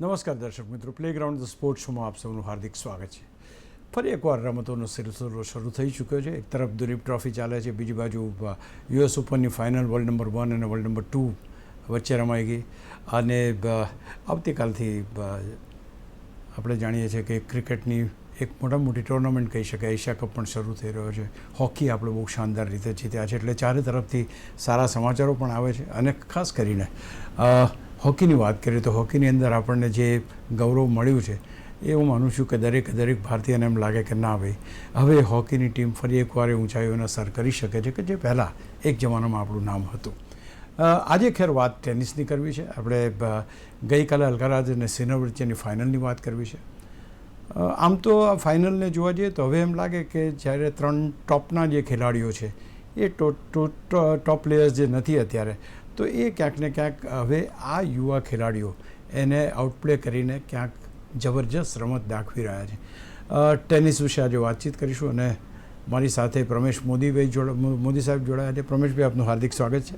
નમસ્કાર દર્શક મિત્રો, પ્લેગ્રાઉન્ડ ધ સ્પોર્ટ્સ શોમાં આપ સૌનું હાર્દિક સ્વાગત છે. ફરી એકવાર રમતોનો સિલસિલો શરૂ થઈ ચૂક્યો છે. એક તરફ દુલીપ ટ્રોફી ચાલે છે, બીજી બાજુ યુએસ ઓપનની ફાઇનલ વર્લ્ડ નંબર 1 અને વર્લ્ડ નંબર 2 વચ્ચે રમાઈ ગઈ. અને આવતીકાલથી આપણે જાણીએ છીએ કે ક્રિકેટની એક મોટી ટુર્નામેન્ટ કહી શકાય, એશિયા કપ પણ શરૂ થઈ રહ્યો છે. હોકી આપણે બહુ શાનદાર રીતે જીત્યા છે, એટલે ચારે તરફથી સારા સમાચારો પણ આવે છે. અને ખાસ કરીને હોકીની વાત કરીએ તો હોકીની અંદર આપણને જે ગૌરવ મળ્યું છે એ હું માનું છું કે દરેક ભારતીયને એમ લાગે કે ના ભાઈ, હવે હોકીની ટીમ ફરી એકવાર ઊંચાઈઓને સર કરી શકે છે કે જે પહેલાં એક જમાનામાં આપણું નામ હતું. આજે ખેર વાત ટેનિસની કરવી છે. આપણે ગઈકાલે અલ્કારાઝ અને સિનર વચ્ચેની ફાઇનલની વાત કરવી છે. આમ તો આ ફાઇનલને જોવા જઈએ તો હવે એમ લાગે કે જ્યારે 3 ટોપના જે ખેલાડીઓ છે એ ટોપ પ્લેયર્સ જે નથી અત્યારે, તો એ ક્યાંક ને ક્યાંક હવે આ યુવા ખેલાડીઓ એને આઉટપ્લે કરીને ક્યાંક જબરજસ્ત રમત દાખવી રહ્યા છે. ટેનિસ વિશે આજે વાતચીત કરીશું અને મારી સાથે પ્રમેશ મોદી સાહેબ જોડાયા છે. પ્રમેશભાઈ, આપનું હાર્દિક સ્વાગત છે.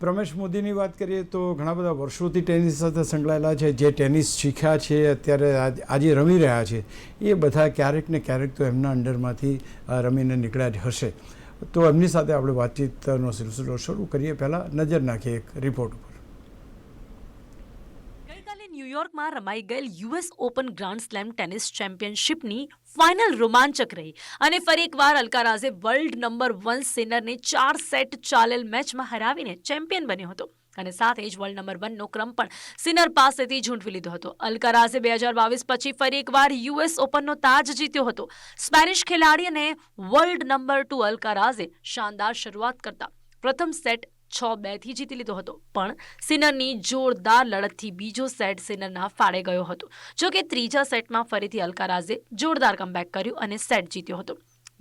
પ્રમેશ મોદીની વાત કરીએ તો ઘણા બધા વર્ષોથી ટેનિસ સાથે સંકળાયેલા છે. જે ટેનિસ શીખ્યા છે, અત્યારે આજે રમી રહ્યા છે, એ બધા ક્યારેક ને ક્યારેક તો એમના અંડરમાંથી રમીને નીકળ્યા જ હશે. તો એમની સાથે આપણે વાતચીતનો સિલસિલો શરૂ કરીએ. પહેલાં નજર નાખીએ એક રિપોર્ટ ઉપર. ગઈકાલે ન્યૂયોર્કમાં રમાઈ ગયેલ US Open grand slam tennis ચેમ્પિયનશિપની ફાઇનલ રોમાંચક રહી અને ફરી એકવાર અલ્કારાઝે વર્લ્ડ નંબર 1 સિનરને 4 સેટ ચાલેલ મેચમાં હરાવીને ચેમ્પિયન બન્યો હતો અને સાથે જ વર્લ્ડ નંબર 1 નો ક્રમ પણ સિનર પાસેથી ઝૂંટવી લીધો હતો. અલ્કારાઝે 2022 પછી ફરી એકવાર યુએસ ઓપનનો તાજ જીત્યો હતો. સ્પેનિશ ખેલાડી અને વર્લ્ડ નંબર 2 અલ્કારાઝે શાનદાર શરૂઆત કરતા પ્રથમ સેટ 6-2 થી જીતી લીધો હતો, પણ સિનરની જોરદાર લડતથી બીજો સેટ સિનરના ફાળે ગયો હતો. જોકે ત્રીજા સેટમાં ફરીથી અલ્કારાઝે જોરદાર કમબેક કર્યું અને સેટ જીત્યો હતો.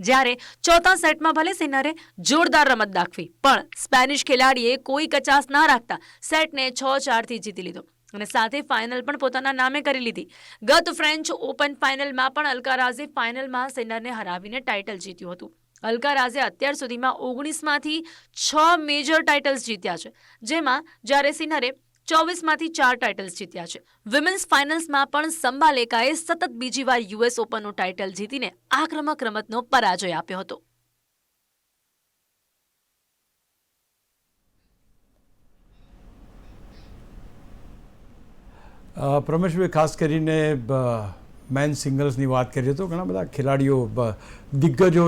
જ્યારે ચોથા સેટમાં ભલે સિનરે જોરદાર રમત દાખવી, પણ સ્પેનિશ ખેલાડીએ કોઈ કચાસ ના રાખતા સેટને 6-4 થી જીતી લીધો અને સાથે ફાઇનલ પણ પોતાના નામે કરી લીધી. ગત ફ્રેન્ચ ઓપન ફાઇનલમાં પણ અલ્કારાઝે ફાઇનલમાં સિનરને હરાવીને ટાઇટલ જીત્યું હતું. અલ્કારાઝે અત્યાર સુધીમાં 19માંથી 6 મેજર ટાઇટલ્સ જીત્યા છે, જેમાં જ્યારે સિનરે 24માંથી 4 ટાઇટલ્સ જીત્યા છે. વિમેન્સ ફાઇનલ્સમાં પણ સંબાલેકાએ સતત બીજી વાર યુએસ ઓપનનું ટાઇટલ જીતીને આક્રમક રમતનો પરાજય આપ્યો હતો. પ્રમેશભાઈ, ખાસ કરીને મેન સિંગલ્સની વાત કરીએ તો ઘણા બધા ખેલાડીઓ દિગ્ગજો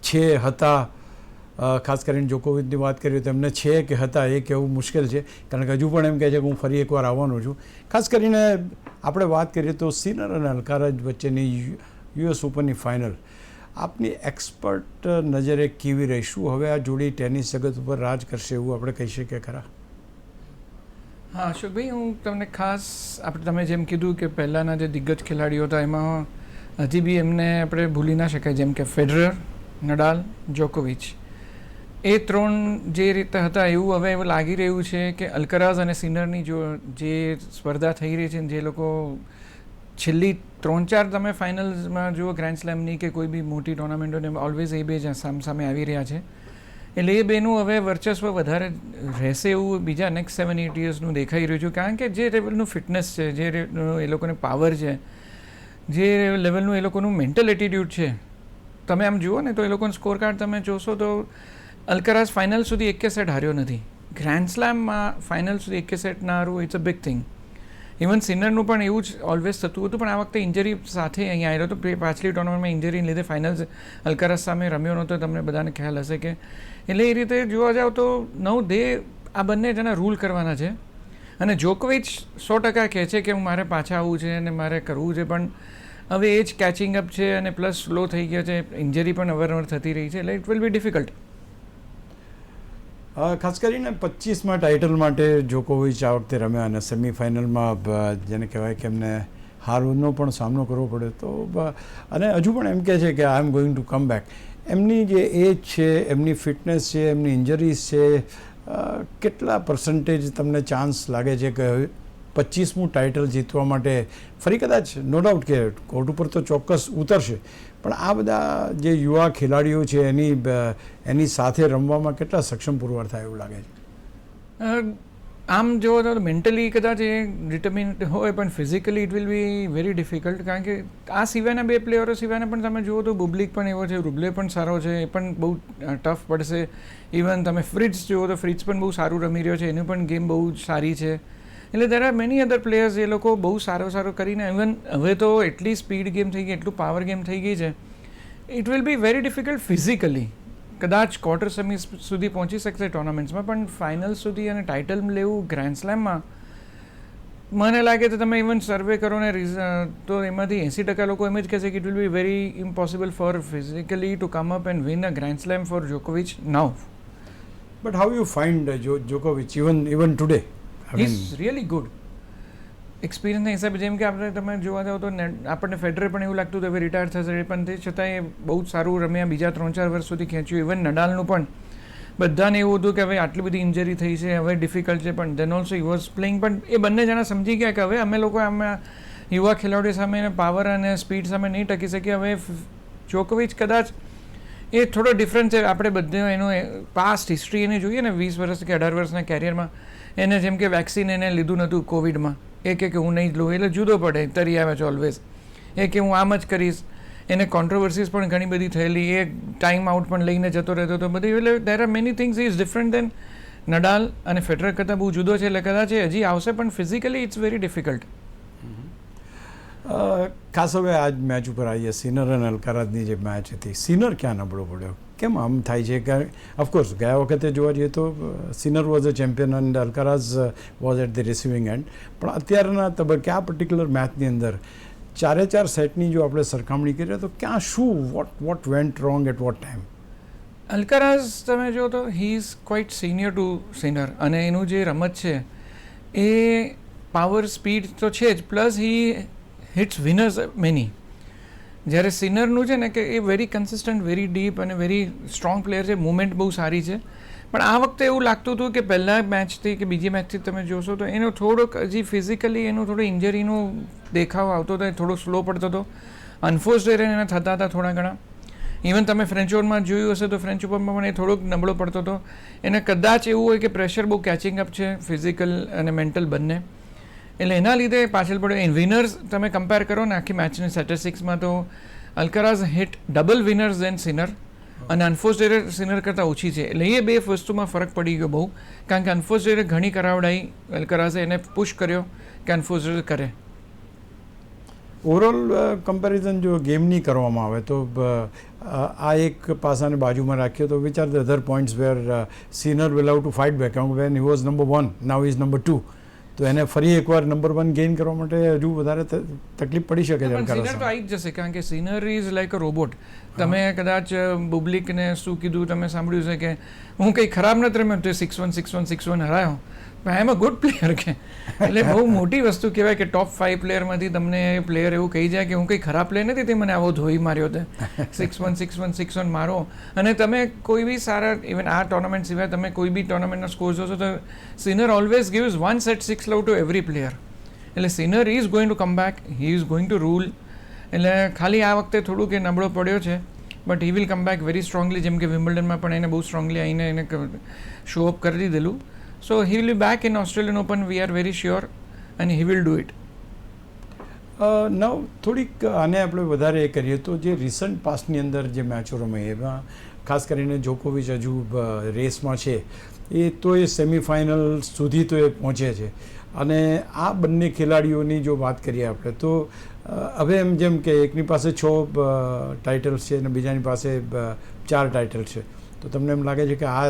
જે હતા, ખાસ કરીને જોકોવિચની વાત કરીએ તો એમને છે કે હતા એ કહેવું મુશ્કેલ છે, કારણ કે હજુ પણ એમ કહે છે કે હું ફરી એકવાર આવવાનો છું. ખાસ કરીને આપણે વાત કરીએ તો સિનર અને અલ્કારાઝ વચ્ચેની યુએસ ઓપનની ફાઇનલ આપની એક્સપર્ટ નજરે કેવી રહી? શું હવે આ જોડી ટેનિસ જગત ઉપર રાજ કરશે એવું આપણે કહી શકીએ ખરા? હા અશોકભાઈ, હું તમને ખાસ તમે જેમ કીધું કે પહેલાંના જે દિગ્ગજ ખેલાડીઓ હતા એમાં હજી બી એમને આપણે ભૂલી ના શકાય, જેમ કે ફેડરર, નડાલ, જોકોવિચ. એ 3 જે રીતે હતા એવું હવે એવું લાગી રહ્યું છે કે અલ્કારાઝ અને સિનરની જે સ્પર્ધા થઈ રહી છે, જે લોકો છેલ્લી 3-4 તમે ફાઇનલ્સમાં જુઓ ગ્રાન્ડ સ્લેમની કે કોઈ બી મોટી ટુર્નામેન્ટોને, ઓલવેઝ એ બે સામે આવી રહ્યા છે. એટલે એ બેનું હવે વર્ચસ્વ વધારે રહેશે એવું બીજા નેક્સ્ટ 7-8 યર્સનું દેખાઈ રહ્યું છે, કારણ કે જે લેવલનું ફિટનેસ છે, જે એ લોકોને પાવર છે, જે લેવલનું એ લોકોનું મેન્ટલ એટીટ્યૂડ છે, તમે આમ જુઓ ને તો એ લોકોનું સ્કોર કાર્ડ તમે જોશો તો અલ્કારાઝ ફાઇનલ સુધી એક સેટ હાર્યો નથી. ગ્રાન્ડ સ્લેમમાં ફાઇનલ સુધી એક સેટ ના હારવું, it's a big thing. Even સિનરનું પણ એવું જ ઓલવેઝ થતું હતું, પણ આ વખતે ઇન્જરી સાથે અહીંયા આવ્યો હતો. પાછલી ટુર્નામેન્ટમાં ઇન્જરીને લીધે ફાઇનલ્સ અલ્કારાઝ સામે રમ્યો નહોતો, તમને બધાને ખ્યાલ હશે કે. એટલે એ રીતે જોવા જાવ તો 9-2 આ બંને જણા રૂલ કરવાના છે. અને જોકોવિચ 100% કહે છે કે હું મારે પાછા આવવું છે અને મારે કરવું છે, પણ હવે એ જ કેચિંગ અપ છે અને પ્લસ સ્લો થઈ ગયો છે, ઇન્જરી પણ અવારનવાર થતી રહી છે, એટલે ઇટ વિલ બી ડિફિકલ્ટ. ખાસ કરીને 25માં ટાઇટલ માટે જોકોવિચ આ વખતે રમ્યા અને સેમિફાઇનલમાં જેને કહેવાય કે એમને હારનો પણ સામનો કરવો પડ્યો તો, અને હજુ પણ એમ કહે છે કે I am going to come back. એમની જે એજ છે, એમની ફિટનેસ છે, એમની ઇન્જરીઝ છે, કેટલા પર્સન્ટેજ તમને ચાન્સ લાગે છે કે 25મું ટાઇટલ જીતવા માટે ફરી કદાચ નો ડાઉટ કે કોર્ટ ઉપર તો ચોક્કસ ઉતરશે, પણ આ બધા જે યુવા ખેલાડીઓ છે એની સાથે રમવામાં કેટલા સક્ષમ પુરવાર થાય એવું લાગે છે? આમ જોવો તો મેન્ટલી કદાચ એ ડિટર્મિન હોય પણ physically it will be very difficult, કારણ કે આ સિવાયના બે પ્લેયરો સિવાયના પણ તમે જુઓ તો બુબલિક પણ એવો છે, રૂબલે પણ સારો છે, એ પણ બહુ ટફ પડશે. ઇવન તમે ફ્રિટ્સ જુઓ તો ફ્રિટ્સ પણ બહુ સારું રમી રહ્યો છે, એની પણ ગેમ બહુ સારી છે. એટલે there are many other players એ લોકો બહુ સારો કરીને, ઇવન હવે તો એટલી સ્પીડ ગેમ થઈ ગઈ, એટલું પાવર ગેમ થઈ ગઈ છે, it will be very difficult physically. કદાચ ક્વાર્ટર સેમી સુધી પહોંચી શકશે ટુર્નામેન્ટ્સમાં, પણ ફાઇનલ સુધી અને ટાઇટલ લેવું ગ્રેન્ડ સ્લેમમાં મને લાગે તો તમે ઇવન સર્વે કરો ને તો એમાંથી 80% લોકો એમ જ કહેશે કે it will be very impossible four physically to come up and win a grand slam four જોકોવિચ now. But how you find જોકોવિચ even today? Is really good. એક્સપિરિયન્સના હિસાબે જેમ કે આપણે તમે જોવા જાઓ તો આપણને ફેડરર પણ એવું લાગતું હતું હવે રિટાયર થશે, પણ તે છતાંય બહુ જ સારું રમ્યા, બીજા 3-4 વર્ષ સુધી ખેંચ્યું. ઇવન નડાલનું પણ બધાને એવું હતું કે હવે આટલી બધી ઇન્જરી થઈ છે, હવે ડિફિકલ્ટ છે, પણ દેન ઓલ્સો હી વોઝ પ્લેઇંગ. પણ એ બંને જણા સમજી ગયા કે હવે અમે લોકો આમાં યુવા ખેલાડીઓ સામે પાવર અને સ્પીડ સામે નહીં ટકી શકીએ. હવે જોકોવિચ કદાચ એ થોડો ડિફરન્સ છે. આપણે બધે એનો પાસ્ટ હિસ્ટ્રી એને જોઈએ ને 20 વર્ષ કે 18 વર્ષના કેરિયરમાં, એને જેમ કે વેક્સિન એને લીધું નહોતું કોવિડમાં, એ કે હું નહીં જ લઉં, એટલે જુદો પડે, તરી આવે છે ઓલવેઝ. એ કે હું આમ જ કરીશ. એને કોન્ટ્રોવર્સીસ પણ ઘણી બધી થયેલી, એ ટાઈમ આઉટ પણ લઈને જતો રહેતો હતો બધી. એટલે there are many things is different than Nadal અને ફેડરર કરતાં બહુ જુદો છે. એટલે કદાચ એ હજી આવશે, પણ ફિઝિકલી ઇટ્સ વેરી ડિફિકલ્ટ. ખાસ હવે આજ મેચ ઉપર આવીએ, સિનર અને અલ્કારાઝની જે મેચ હતી, સિનર ક્યાં નબળો પડ્યો? કેમ આમ થાય છે? કે ઓફકોર્સ ગયા વખતે જોવા જઈએ તો Sinner was a champion and Alcaraz was at the receiving end, પણ અત્યારના તબક્કે આ પર્ટિક્યુલર મેચની અંદર 4 સેટની જો આપણે સરખામણી કરીએ તો ક્યાં શું what went wrong at what time? Alcaraz તમે જો તો he is quite senior to Sinner, અને એનું જે રમત છે એ પાવર સ્પીડ તો છે જ, પ્લસ હી હિટ્સ વિનર્સ મેની. જ્યારે સિનરનું છે ને કે એ વેરી કન્સિસ્ટન્ટ, વેરી ડીપ અને વેરી સ્ટ્રોંગ પ્લેયર છે, મુવમેન્ટ બહુ સારી છે. પણ આ વખતે એવું લાગતું હતું કે પહેલાં મેચથી કે બીજી મેચથી તમે જોશો તો એનો થોડોક હજી ફિઝિકલી એનું થોડો ઇન્જરીનો દેખાવ આવતો હતો, થોડો સ્લો પડતો હતો. અનફોર્સ્ડ એરર એને થતા હતા થોડા ઘણા. ઇવન તમે ફ્રેન્ચ ઓપનમાં જોયું હશે તો ફ્રેન્ચ ઓપનમાં પણ એ થોડોક નબળો પડતો હતો. એને કદાચ એવું હોય કે પ્રેશર બહુ કેચિંગ અપ છે, ફિઝિકલ અને મેન્ટલ બંને, એટલે એના લીધે પાછળ પડ્યો. વિનર્સ તમે કમ્પેર કરો ને આખી મેચની સ્ટેટિસ્ટિક્સમાં તો અલ્કારાઝ હિટ ડબલ વિનર્સ દેન સિનર, અને અનફોર્સ્ડ એરર સિનર કરતાં ઓછી છે. એટલે એ બે વસ્તુમાં ફરક પડી ગયો બહુ, કારણ કે અનફોર્સ્ડ એરર ઘણી કરાવડાઈ અલ્કારાઝે, એને પુશ કર્યો કે અનફોર્સ્ડ એરર કરે. ઓવરઓલ કમ્પેરિઝન જો ગેમની કરવામાં આવે તો આ એક પાસાને બાજુમાં રાખ્યો તો વિચાર the other points where Sinner will have to fight back. When he was number 1, now is number 2, તો એને ફરી એકવાર નંબર 1 ગેઇન કરવા માટે હજુ વધારે તકલીફ પડી શકે છે. સિનર તો આવી જ જશે, કારણ કે sinner is like a robot. તમે કદાચ બુબલિકને શું કીધું તમે સાંભળ્યું છે કે હું કંઈ ખરાબ નથી રમ્યો, તો 6-1 હરાયો, પણ આઈ એમ અ ગુડ પ્લેયર કે. એટલે બહુ મોટી વસ્તુ કહેવાય કે ટોપ 5 પ્લેયરમાંથી તમને પ્લેયર એવું કહી જાય કે હું કંઈ ખરાબ પ્લેયર નથી, તે મને આવો ધોઈ માર્યો તે 6-1 મારો. અને તમે કોઈ બી સારા, ઇવન આ ટુર્નામેન્ટ સિવાય તમે કોઈ બી ટુર્નામેન્ટનો સ્કોર જોશો તો Sinner always gives 1 set 6 love to every player. એટલે Sinner is going to come back, he is going to rule. એટલે ખાલી આ વખતે થોડુંક એ નબળો પડ્યો છે, but he will come back very strongly. જેમ કે વિમ્બલ્ડનમાં પણ એને બહુ સ્ટ્રોંગલી આવીને એને શો અપ કરી દીધેલું. So he will be back in Australian Open, we are very sure, and he will do it. નવ થોડીક આને આપણે વધારે એ કરીએ તો જે રિસન્ટ પાસ્ટની અંદર જે મેચો રમાઈ એમાં ખાસ કરીને જોકોવિચ હજુ રેસમાં છે, એ તો એ સેમિફાઇનલ સુધી તો એ પહોંચે છે. અને આ બંને ખેલાડીઓની જો વાત કરીએ આપણે તો હવે એમ જેમ કે એકની પાસે 6 ટાઇટલ્સ છે અને બીજાની પાસે 4 ટાઇટલ છે, તો તમને એમ લાગે છે કે આ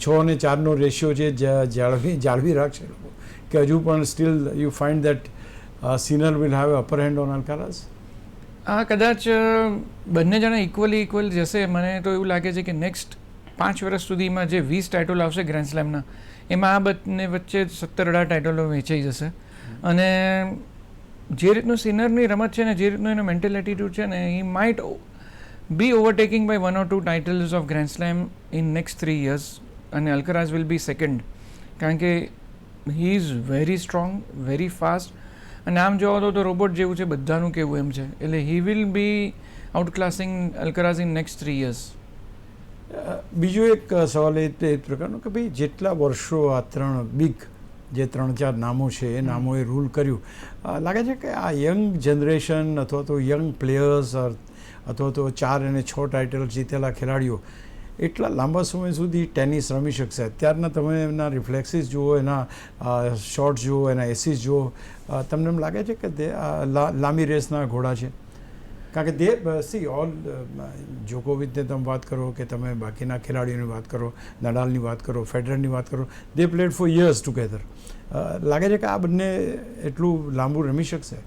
6 અને 4નો રેશિયો છે જાળવી રાખશે લોકો, કે હજુ પણ still you find that Sinner will have upper hand on Alcaraz? કદાચ બંને જણા ઇક્વલ જશે. મને તો એવું લાગે છે કે નેક્સ્ટ 5 વર્ષ સુધીમાં જે 20 ટાઇટલ આવશે ગ્રેન્ડ સ્લેમના, એમાં આ બંને વચ્ચે 17-18 ટાઇટલો વેચાઈ જશે. અને જે રીતનું સિનરની રમત છે ને, જે રીતનું એનો મેન્ટલ એટીટ્યુડ છે ને, he might be overtaking by 1 or 2 titles of grand slam in next 3 years, અને અલ્કારાઝ વિલ બી સેકન્ડ, કારણ કે he is very strong, very fast, અને આમ જોવા તો રોબોટ જેવું છે, બધાનું કેવું એમ છે. એટલે he will be outclassing Alcaraz in next 3 years. બીજો એક સવાલ એ પ્રકારનો કે ભાઈ જેટલા વર્ષો આ 3 બિગ જે 3-4 નામો છે એ નામોએ રૂલ કર્યું. લાગે છે કે આ યંગ જનરેશન અથવા તો યંગ પ્લેયર્સ અથવા તો 4 અને 6 ટાઇટલ જીતેલા ખેલાડીઓ એટલા લાંબા સમય સુધી ટેનિસ રમી શકશે. અત્યારના તમે એના રિફ્લેક્સિસ જુઓ, એના શોટ્સ જુઓ, એના એસીસ જુઓ, તમને એમ લાગે છે કે તે લાંબી રેસના ઘોડા છે? કારણ કે ઓલ જોકોવિચને તમે વાત કરો કે તમે બાકીના ખેલાડીઓની વાત કરો, નડાલની વાત કરો, ફેડરરની વાત કરો, દે પ્લેડ ફોર યર્સ ટુગેધર. લાગે છે કે આ બંને એટલું લાંબુ રમી શકશે?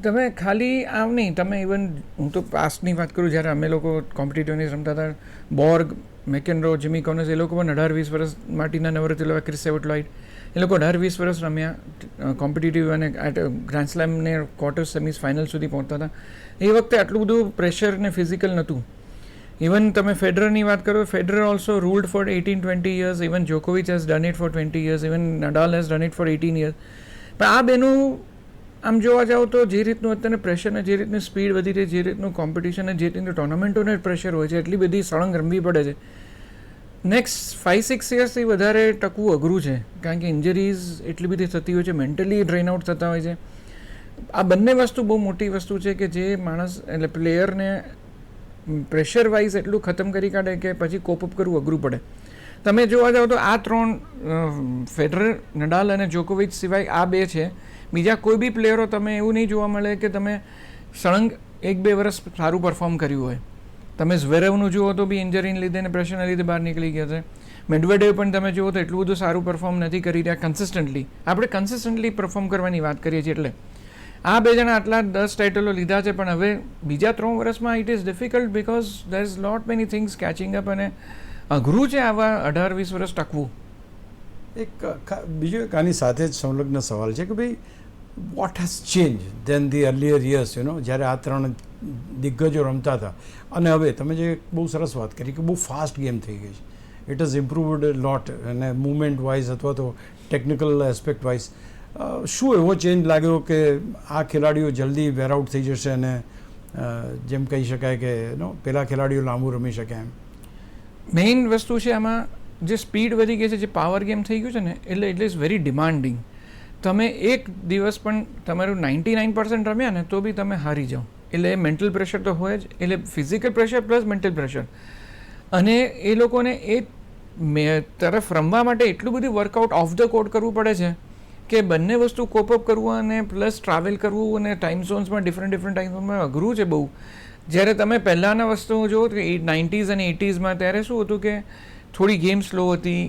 તમે ખાલી આમ નહીં, તમે ઇવન હું તો પાસ્ટની વાત કરું, જ્યારે અમે લોકો કોમ્પિટિટિવ ટેનિસ રમતા હતા, બોર્ગ, મેકેનરો, જીમી કોનસ, એ લોકો પણ 18-20 વર્ષ, માર્ટિના નવરતિલોવા, ક્રિસ સેવોટલોઇડ, એ લોકો 18-20 વર્ષ રમ્યા કોમ્પિટિટિવ અને ગ્રાન્ડ સ્લેમને ક્વાર્ટર સેમિસ ફાઇનલ સુધી પહોંચતા હતા. એ વખતે આટલું બધું પ્રેશર ને ફિઝિકલ નહોતું. ઇવન તમે ફેડરરની વાત કરો, Federer also ruled for 18-20 years, even જોકોવિચ has done it for 20 years, even Nadal has done it for 18 years. પણ આ બેનું આમ જોવા જાઓ તો જે રીતનું અત્યારે પ્રેશર ને જે રીતની સ્પીડ વધી રહી, જે રીતનું કોમ્પિટિશન અને જે રીતનું ટુર્નામેન્ટોને પ્રેશર હોય છે, એટલી બધી સળંગ રમવી પડે છે. નેક્સ્ટ 5-6 yearsથી વધારે ટકવું અઘરું છે, કારણ કે ઇન્જરીઝ એટલી બધી થતી હોય છે, મેન્ટલી ડ્રેન આઉટ થતા હોય છે. આ બંને વસ્તુ બહુ મોટી વસ્તુ છે કે જે માણસ એટલે પ્લેયરને પ્રેશર વાઇઝ એટલું ખતમ કરી કાઢે કે પછી કોપઅપ કરવું અઘરું પડે. તમે જોવા જાઓ તો આ 3 ફેડરર, નડાલ અને જોકોવિચ સિવાય આ 2 છે. બીજા કોઈ બી પ્લેયરો તમે એવું નહીં જોવા મળે કે તમે સળંગ 1-2 વર્ષ સારું પરફોર્મ કર્યું હોય. તમે ઝવેરેવનું જુઓ તો બી ઇન્જરીને લીધે અને પ્રેશરના લીધે બહાર નીકળી ગયા છે. મેડવેડેવ પણ તમે જુઓ તો એટલું બધું સારું પરફોર્મ નથી કરી રહ્યા કન્સિસ્ટન્ટલી. આપણે કન્સિસ્ટન્ટલી પરફોર્મ કરવાની વાત કરીએ છીએ. એટલે આ 2 જણા આટલા 10 ટાઇટલો લીધા છે, પણ હવે બીજા 3 વર્ષમાં it is difficult because there is lot many things catching up, અને અઘરું છે આવા 18-20 વર્ષ ટકવું. બીજો એક આની સાથે જ સંલગ્ન સવાલ છે કે ભાઈ what has change than the earlier years, જ્યારે આ 3 દિગ્ગજો રમતા હતા અને હવે તમે જે બહુ સરસ વાત કરી કે બહુ ફાસ્ટ ગેમ થઈ ગઈ છે, ઇટ ઇઝ ઇમ્પ્રુવડ લોટ, અને મુવમેન્ટ વાઇઝ અથવા તો ટેકનિકલ એસ્પેક્ટ વાઇઝ શું એવો ચેન્જ લાગ્યો કે આ ખેલાડીઓ જલ્દી વેર આઉટ થઈ જશે અને જેમ કહી શકાય કે પેલા ખેલાડીઓ લાંબુ રમી શકે એમ? મેઇન વસ્તુ છે આમાં જે સ્પીડ વધી ગઈ છે, જે પાવર ગેમ થઈ ગયું છે ને, એટલે ઇટ ઇઝ વેરી ડિમાન્ડિંગ. તમે એક દિવસ પણ તમારું 99% રમ્યા ને તો બી તમે હારી જાઓ, એટલે મેન્ટલ પ્રેશર તો હોય જ, એટલે physical pressure plus mental pressure. અને એ લોકોને એ તરફ રમવા માટે એટલું બધું વર્કઆઉટ ઓફ ધ કોર્ટ કરવું પડે છે કે બંને વસ્તુ કોપઅપ કરવું અને પ્લસ ટ્રાવેલ કરવું અને ટાઈમ ઝોન્સમાં ડિફરન્ટ ટાઈમ ઝોનમાં અઘરું છે બહુ. જ્યારે તમે પહેલાંના વસ્તુ જુઓ કે 90s અને 80sમાં ત્યારે શું હતું કે થોડી ગેમ સ્લો હતી,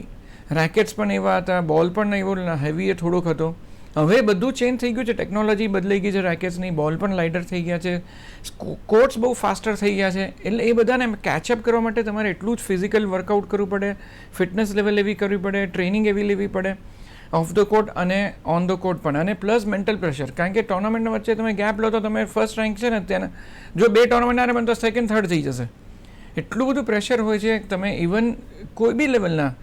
રેકેટ્સ પણ એવા હતા, બોલ પણ એવો હેવી એ થોડોક હતો. હવે બધું ચેન્જ થઈ ગયું છે, ટેકનોલોજી બદલાઈ ગઈ છે, રેકેટ્સની બોલ પણ લાઇટર થઈ ગયા છે, કોર્ટ્સ બહુ ફાસ્ટર થઈ ગયા છે. એટલે એ બધાને કેચઅપ કરવા માટે તમારે એટલું જ ફિઝિકલ વર્કઆઉટ કરવું પડે, ફિટનેસ લેવલ એવી કરવી પડે, ટ્રેનિંગ એવી લેવી પડે ઓફ ધ કોર્ટ અને ઓન ધ કોર્ટ પણ, અને પ્લસ મેન્ટલ પ્રેશર. કારણ કે ટુર્નામેન્ટના વચ્ચે તમે ગેપ લો તો તમે ફર્સ્ટ રેન્ક છે ને ત્યાં જો 2 ટુર્નામેન્ટ ના રમે તો સેકન્ડ થર્ડ થઈ જશે. એટલું બધું પ્રેશર હોય છે. તમે ઇવન કોઈ બી લેવલના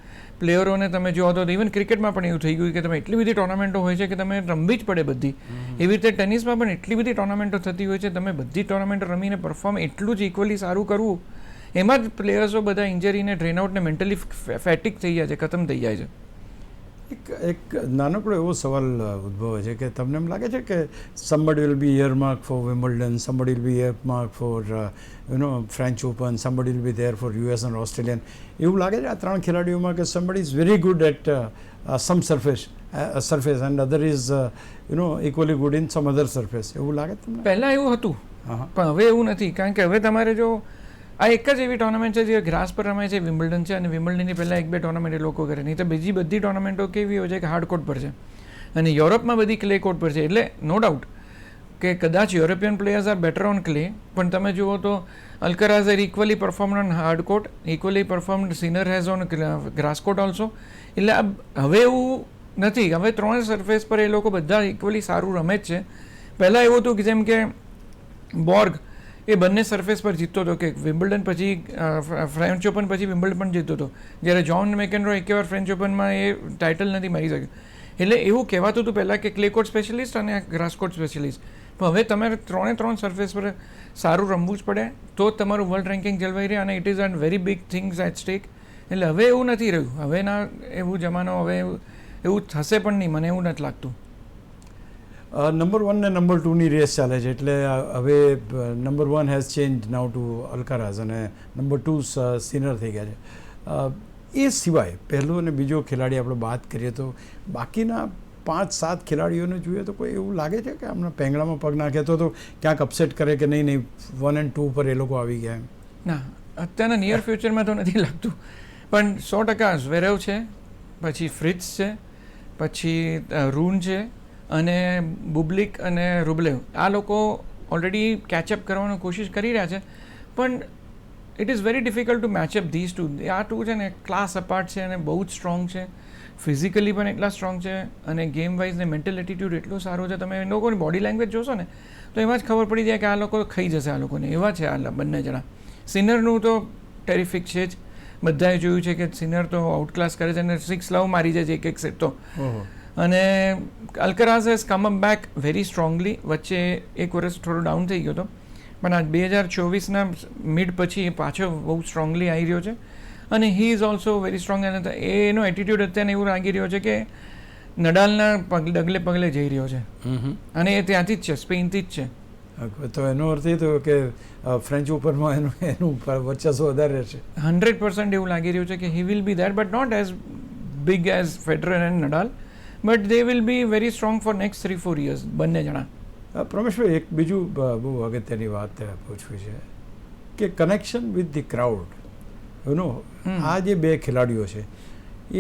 પ્લેયરોને તમે જોવો તો ઇવન ક્રિકેટમાં પણ એવું થઈ ગયું કે તમે એટલી બધી ટુર્નામેન્ટો હોય છે કે તમે રમવી જ પડે બધી. એવી રીતે ટેનિસમાં પણ એટલી બધી ટુર્નામેન્ટો થતી હોય છે, તમે બધી ટુર્નામેન્ટો રમીને પરફોર્મ એટલું જ ઇક્વલી સારું કરવું, એમાં જ પ્લેયર્સો બધા ઇન્જરીને ડ્રેન આઉટને મેન્ટલી ફેટિક થઈ જાય છે, ખતમ થઈ જાય છે. એક નાનકડો એવો સવાલ ઉદ્ભવે છે કે તમને એમ લાગે છે કે somebody will be earmarked for Wimbledon, somebody will be earmarked for French Open, somebody will be there for US and Australian. એવું લાગે છે આ 3 ખેલાડીઓમાં કે somebody is very good at some surface and other is equally good in some other surface. એવું લાગે તમને? પહેલાં એવું હતું પણ હવે એવું નથી. કારણ કે હવે તમારે જો આ એક જ એવી ટુર્નામેન્ટ છે જે ગ્રાસ પર રમાય છે, વિમ્બલ્ડન છે, અને વિમ્બલ્ડનની પહેલાં 1-2 ટુર્નામેન્ટ એ લોકો કરે, નહીં તો બીજી બધી ટુર્નામેન્ટો કેવી હોય છે કે હાર્ડ કોર્ટ પર છે, અને યુરોપમાં બધી ક્લે કોર્ટ પર છે. એટલે નો ડાઉટ કે કદાચ European players are better on clay, પણ તમે જુઓ તો Alcaraz are equally performed on hard court, equally performed Sinner has on grass court also. એટલે હવે એવું નથી, હવે 3 સરફેસ પર એ લોકો બધા ઇક્વલી સારું રમે જ છે. પહેલાં એવું હતું કે જેમ કે બોર્ગ એ બંને સરફેસ પર જીતતો હતો, કે વિમ્બલ્ડન પછી ફ્રેન્ચ ઓપન પછી વિમ્બલ્ડન પણ જીતતો હતો, જ્યારે જ્હોન મેકેનરો એકેવાર ફ્રેન્ચ ઓપનમાં એ ટાઇટલ નથી મારી શક્યો. એટલે એવું કહેવાતું હતું પહેલાં કે ક્લે કોર્ટ સ્પેશિયલિસ્ટ અને ગ્રાસ કોર્ટ સ્પેશિયલિસ્ટ. પણ હવે તમારે 3 સરફેસ પર સારું રમવું જ પડે તો જ તમારું વર્લ્ડ રેન્કિંગ જળવાઈ રહે, અને it is a very big things at stake. એટલે હવે એવું નથી રહ્યું. હવેના એવું જમાનો હવે એવું થશે પણ નહીં, મને એવું નથી લાગતું. નંબર 1 ને નંબર 2ની રેસ ચાલે છે, એટલે હવે number 1 has change now to Alcaraz અને નંબર 2 સિનર થઈ ગયા છે. એ સિવાય પહેલો અને બીજો ખેલાડી આપણે વાત કરીએ તો બાકીના 5-7 ખેલાડીઓને જોઈએ તો કોઈ એવું લાગે છે કે હમણાં પેંગડામાં પગ નાખે તો ક્યાંક અપસેટ કરે કે નહીં 1 અને 2 પર એ લોકો આવી ગયા એમ? ના, અત્યારના નિયર ફ્યુચરમાં તો નથી લાગતું, પણ 100% ઝવેરેવ છે, પછી ફ્રિટ્સ છે, પછી રૂન છે અને બુબલિક અને રૂબલેવ. આ લોકો ઓલરેડી કેચઅપ કરવાની કોશિશ કરી રહ્યા છે, પણ it is very difficult to match up this two. આ ટુ છે ને ક્લાસ અપાર્ટ છે અને બહુ જ સ્ટ્રોંગ છે, ફિઝિકલી પણ એટલા સ્ટ્રોંગ છે અને ગેમ વાઇઝ ને મેન્ટલ એટીટ્યુડ એટલો સારો છે. તમે એ લોકોની બોડી લેંગ્વેજ જોશો ને તો એમાં જ ખબર પડી જાય કે આ લોકો ખાઈ જશે, આ લોકોને એવા છે આ બંને જણા. સિનરનું તો ટેરિફિક છે જ, બધાએ જોયું છે કે સિનર તો આઉટ ક્લાસ કરે છે અને 6 લવ મારી જાય છે એક સેટ તો. અને Alcaraz has come up back very strongly. વચ્ચે એક વર્ષ થોડો ડાઉન થઈ ગયો હતો, પણ આ 2024ના મિડ પછી એ પાછો બહુ સ્ટ્રોંગલી આવી રહ્યો છે અને he is also very strong. અને એનો એટીટ્યુડ અત્યારે એવું લાગી રહ્યો છે કે નડાલના ડગલે પગલે જઈ રહ્યો છે અને એ ત્યાંથી જ છે, સ્પેનથી જ છે. તો એનો અર્થ એ થયો કે ફ્રેન્ચ ઓપનમાં એનું વર્ચસ્વ વધારે રહેશે. 100% એવું લાગી રહ્યું છે કે he will be that, but not as big as Federer and Nadal, but they will be very strong for next 3-4 years બંને જણા. પ્રમેશભાઈ, એક બીજું બહુ અગત્યની વાત પૂછવી છે કે કનેક્શન વિથ ધી ક્રાઉડ. આ જે બે ખેલાડીઓ છે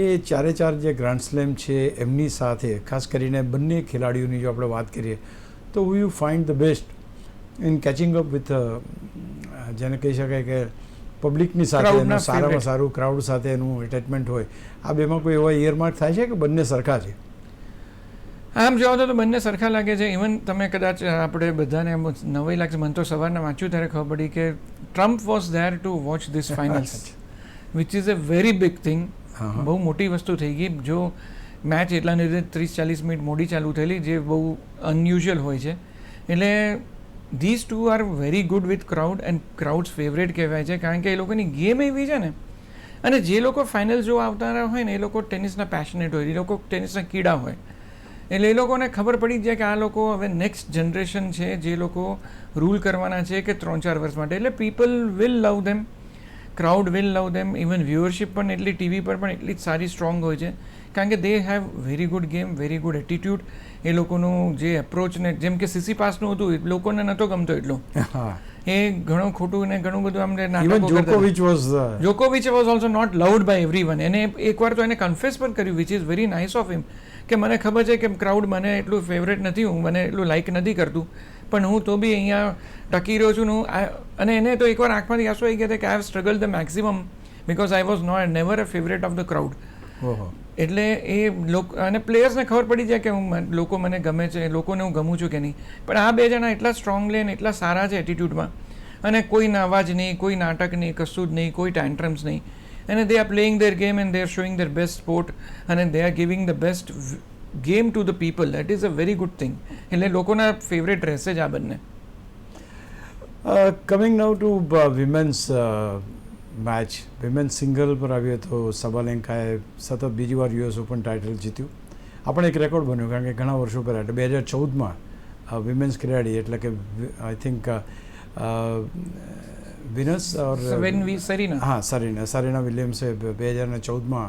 એ 4 જે ગ્રાન્ડ સ્લેમ છે એમની સાથે, ખાસ કરીને બંને ખેલાડીઓની જો આપણે વાત કરીએ તો you find the best in catching up with, જેને કહી શકાય કે પબ્લિકની સાથે સારામાં સારું ક્રાઉડ સાથે એનું એટેચમેન્ટ હોય. આ બેમાં કોઈ એવા ઇયરમાર્ક થાય છે કે બંને સરખા છે? આમ જોવા તો બંને સરખા લાગે છે. ઇવન તમે કદાચ આપણે બધાને નવાઈ લાગશે, મને તો સવારના વાંચ્યું ત્યારે ખબર પડી કે Trump was there two watch this finals, which is a very big thing. બહુ મોટી વસ્તુ થઈ ગઈ. જો મેચ એટલાને લીધે 30-40 મિનિટ મોડી ચાલુ થયેલી, જે બહુ અનયુઝ્યુઅલ હોય છે. એટલે this two are very good with crowd and crowds favourite કહેવાય છે, કારણ કે એ લોકોની ગેમ એવી છે ને. અને જે લોકો ફાઇનલ જોવા આવતા હોય ને એ લોકો ટેનિસના પેશનેટ હોય, એ લોકો ટેનિસના કીડા હોય, એટલે એ લોકોને ખબર પડી જાય કે આ લોકો હવે નેક્સ્ટ જનરેશન છે જે લોકો રૂલ કરવાના છે કે 3-4 વર્ષ માટે. એટલે people will love them, crowd will love them. Even viewership પણ એટલી ટીવી પર પણ એટલી જ સારી સ્ટ્રોંગ હોય છે, કારણ કે they have very good game, very good attitude. એ લોકોનું જે એપ્રોચને, જેમ કે સીસી પાસનું હતું, લોકોને નહોતો ગમતો એટલો, એ ઘણું ખોટું ને ઘણું બધું આમ. જોકોવિચ was also not loved by everyone. એને એકવાર તો એને કન્ફેસ પણ કર્યું, which is very nice of him, કે મને ખબર છે કે ક્રાઉડ મને એટલું ફેવરેટ નથી, હું મને એટલું લાઇક નથી કરતું, પણ હું તો બી અહીંયા ટકી રહ્યો છું. અને એને તો એકવાર આંખમાંથી આંસુ આવી ગયા હતા કે I have struggle the maximum because I was never a favourite of the crowd. એટલે એ લોકો અને પ્લેયર્સને ખબર પડી જાય કે લોકો મને ગમે છે, લોકોને હું ગમું છું કે નહીં. પણ આ બે જણા એટલા સ્ટ્રોંગલી અને એટલા સારા છે એટીટ્યૂડમાં, અને કોઈ અવાજ નહીં, કોઈ નાટક નહીં, કશું જ નહીં, કોઈ ટેન્ટ્રમ્સ નહીં. અને they are playing their game and they are showing their best sport and they are giving the best game to the people. That is a very good thing. એટલે લોકોના ફેવરેટ રહેશે જ આ બંને. Coming now to women's match, women's single પર આવીએ તો સબાલેન્કાએ સતત બીજી વાર યુએસ ઓપન ટાઇટલ જીત્યું. આપણે એક રેકોર્ડ બન્યો, કારણ કે ઘણા વર્ષો પહેલાં 2014માં વિમેન્સ ખેલાડી એટલે કે આઈ થિંક વિનસ ઓર સરીના વિલિયમ્સે 2014માં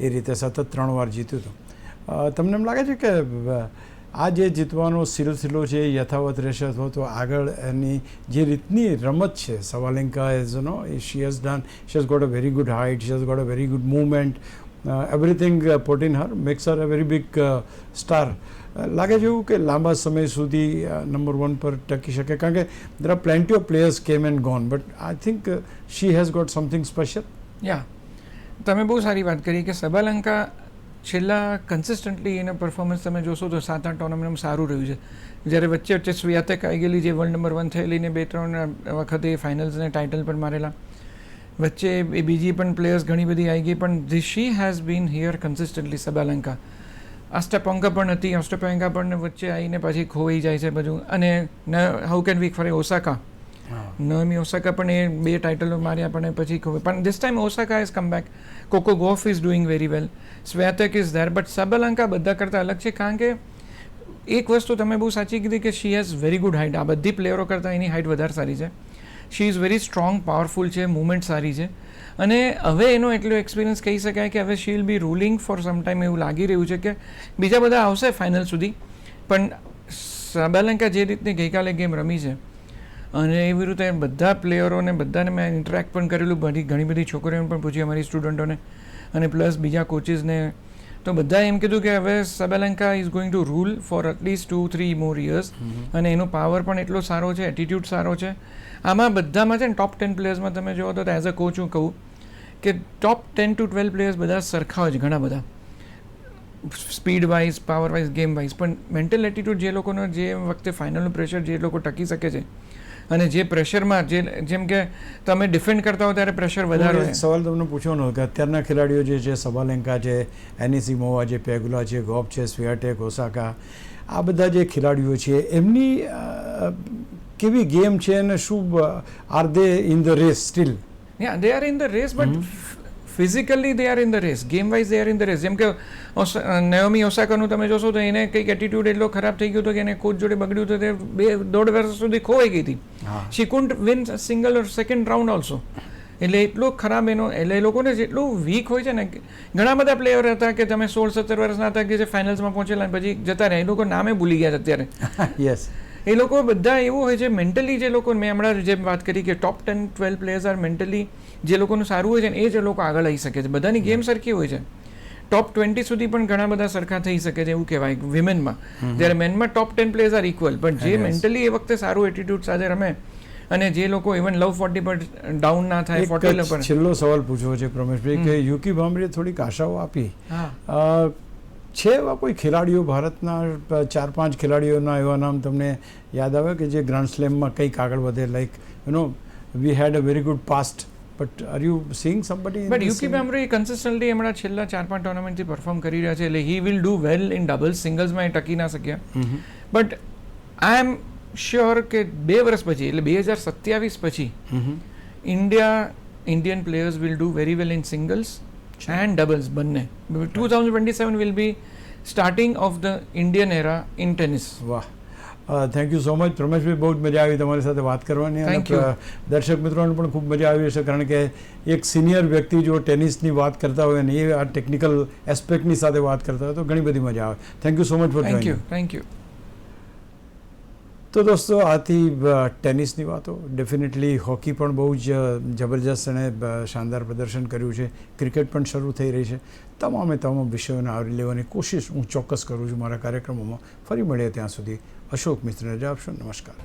એ રીતે સતત 3 વાર જીત્યું હતું. તમને એમ લાગે છે કે આ જે જીતવાનો સિલસિલો છે એ યથાવત રહેશે, અથવા તો આગળ એની જે રીતની રમત છે Sabalenka as she has got a very good height, she has got a very good movement, everything put in her makes her a very big star. લાગે છે એવું કે લાંબા સમય સુધી નંબર 1 પર ટકી શકે? કારણ કે there are plenty of players came and gone, but I think she has got something special. યા, તમે બહુ સારી વાત કરી કે સબાલેન્કા છેલ્લા કન્સિસ્ટન્ટલી એના પરફોર્મન્સ તમે જોશો તો 7-8 ટુર્નામેન્ટમાં સારું રહ્યું છે. જ્યારે વચ્ચે સ્વિયાતેક આવી ગયેલી, જે વર્લ્ડ નંબર 1 થયેલી ને 2-3 વખતે ફાઇનલ્સને ટાઇટલ પણ મારેલા, વચ્ચે એ બીજી પણ પ્લેયર્સ ઘણી બધી આવી ગઈ, પણ she has been here consistently Sabalenka. Ostapenko પણ હતી, અસ્ટાપંકા પણ વચ્ચે આવીને પાછી ખોવાઈ જાય છે બધું. અને હાઉ કેન વી ફરે ઓસાકા, નોમી ઓસાકા પણ એ 2 ટાઇટલો માર્યા પણ પછી ખબર પણ this time Osaka has come back. Coco Gauff is doing very well, Swiatek is there, but Sabalenka બધા કરતાં અલગ છે કારણ કે એક વસ્તુ તમે બહુ સાચી કીધી કે she has very good height. આ બધી પ્લેયરો કરતાં એની હાઇટ વધારે સારી છે. She is very strong, powerful છે, મુવમેન્ટ સારી છે અને હવે એનો એટલો એક્સપિરિયન્સ કહી શકાય કે હવે she will be ruling for some time. એવું લાગી રહ્યું છે કે બીજા બધા આવશે ફાઇનલ સુધી, પણ સબલંકા જે રીતની ગઈકાલે ગેમ રમી છે અને એવી રીતે બધા પ્લેયરોને બધાને મેં ઇન્ટરેક્ટ પણ કરેલું, ઘણી બધી છોકરીઓને પણ પૂછી, અમારી સ્ટુડન્ટોને અને પ્લસ બીજા કોચિસને, તો બધા એમ કીધું કે હવે Sabalenka is going to rule for at least 2-3 more years અને એનો પાવર પણ એટલો સારો છે, એટીટ્યૂડ સારો છે. આમાં બધામાં છે ને ટોપ 10 પ્લેયર્સમાં તમે જુઓ તો એઝ અ કોચ હું કહું કે ટોપ 10 to 12 પ્લેયર્સ બધા સરખા હોય છે, ઘણા બધા speed wise, power wise, game wise, પણ મેન્ટલ એટીટ્યૂડ જે લોકોનો જે વખતે ફાઇનલનું પ્રેશર જે લોકો ટકી શકે છે અને જે પ્રેશરમાં જેમ કે તમે ડિફેન્ડ કરતા હો ત્યારે પ્રેશર વધારે હોય. સવાલ તમને પૂછવાનો કે અત્યારના ખેલાડીઓ જે છે, સબાલેન્કા છે, એનિસિમોવા છે, પેગુલા છે, ગોફ છે, સ્વિયાટેક, ઓસાકા, આ બધા જે ખેલાડીઓ છે એમની કેવી ગેમ છે અને શું are they in the race still? Yeah, they are in the race, but physically they are in the race. Game wise they are in the race. જેમ કે નેઓમી ઓસાકાનું તમે જોશો તો એને કંઈક એટીટ્યુડ એટલો ખરાબ થઈ ગયો હતો કે એને કોચ જોડે બગડ્યું હતું, તે 2.5 વર્ષ સુધી ખોવાઈ ગઈ હતી. શી કુડન્ટ વિન સિંગલ ઓર સેકન્ડ રાઉન્ડ ઓલ્સો. એટલે એટલો ખરાબ એનો, એટલે એ લોકોને જેટલું વીક હોય છે ને, ઘણા બધા પ્લેયર હતા કે તમે 16-17 વર્ષના હતા કે જે ફાઇનલ્સમાં પહોંચેલા પછી જતા રહ્યા, એ લોકો નામે ભૂલી ગયા છે અત્યારે. યસ, એ લોકો બધા એવું હોય છે મેન્ટલી, જે લોકો મેં હમણાં જેમ વાત કરી કે ટોપ 10-12 પ્લેયર્સ આર મેન્ટલી, જે લોકોનું સારું હોય છે ને એ જ લોકો આગળ આવી શકે છે. બધાની ગેમ સરખી હોય છે. ટોપ 20 સુધી પણ ઘણા બધા સરખા થઈ શકે છે એવું કહેવાય વિમેનમાં. જ્યારે મેનમાં ટોપ 10 પ્લેયર્સ આર ઇક્વલ, પણ જે મેન્ટલી એ વખતે સારું એટીટ્યુડ સાથે રમે અને જે લોકો ઇવન લવ 40 પર ડાઉન ના થાય, 40 પર. છેલ્લો સવાલ પૂછવો છે પ્રમેશભાઈ કે યુકી ભામરીએ થોડીક આશાઓ આપી છે. એવા કોઈ ખેલાડીઓ ભારતના 4-5 ખેલાડીઓના એવા નામ તમને યાદ આવે કે જે ગ્રાન્ડ સ્લેમમાં કંઈક આગળ વધે? Like we had a very good past, but are you seeing somebody? But Yuki Bhambri consistently હમણાં છેલ્લા 4-5 ટુર્નામેન્ટથી પરફોર્મ કરી રહ્યા છે, એટલે he will do well in doubles. સિંગલ્સમાં એ ટકી ના શક્યા, બટ આઈ એમ શ્યોર કે 2 વર્ષ પછી એટલે 2027 પછી Indian players will do very well in singles and doubles બંને. 2027 will be starting of the Indian era in tennis. વાહ, થેન્ક યુ સો મચ પ્રમેશભાઈ, બહુ જ મજા આવી તમારી સાથે વાત કરવાની અને દર્શક મિત્રોને પણ ખૂબ મજા આવી હશે, કારણ કે એક સિનિયર વ્યક્તિ જો ટેનિસની વાત કરતા હોય અને એ આ ટેકનિકલ એસ્પેક્ટની સાથે વાત કરતા હોય તો ઘણી બધી મજા આવે. Thank you so much for joining. Thank you. તો દોસ્તો, આથી ટેનિસની વાતો. ડેફિનેટલી હોકી પણ બહુ જ જબરજસ્ત અને શાનદાર પ્રદર્શન કર્યું છે. ક્રિકેટ પણ શરૂ થઈ રહી છે. તમામ વિષયોને આવરી લેવાની કોશિશ હું ચોક્કસ કરું છું મારા કાર્યક્રમોમાં. ફરી મળીએ ત્યાં સુધી અશોક મિશ્રને રજા આપશો. નમસ્કાર.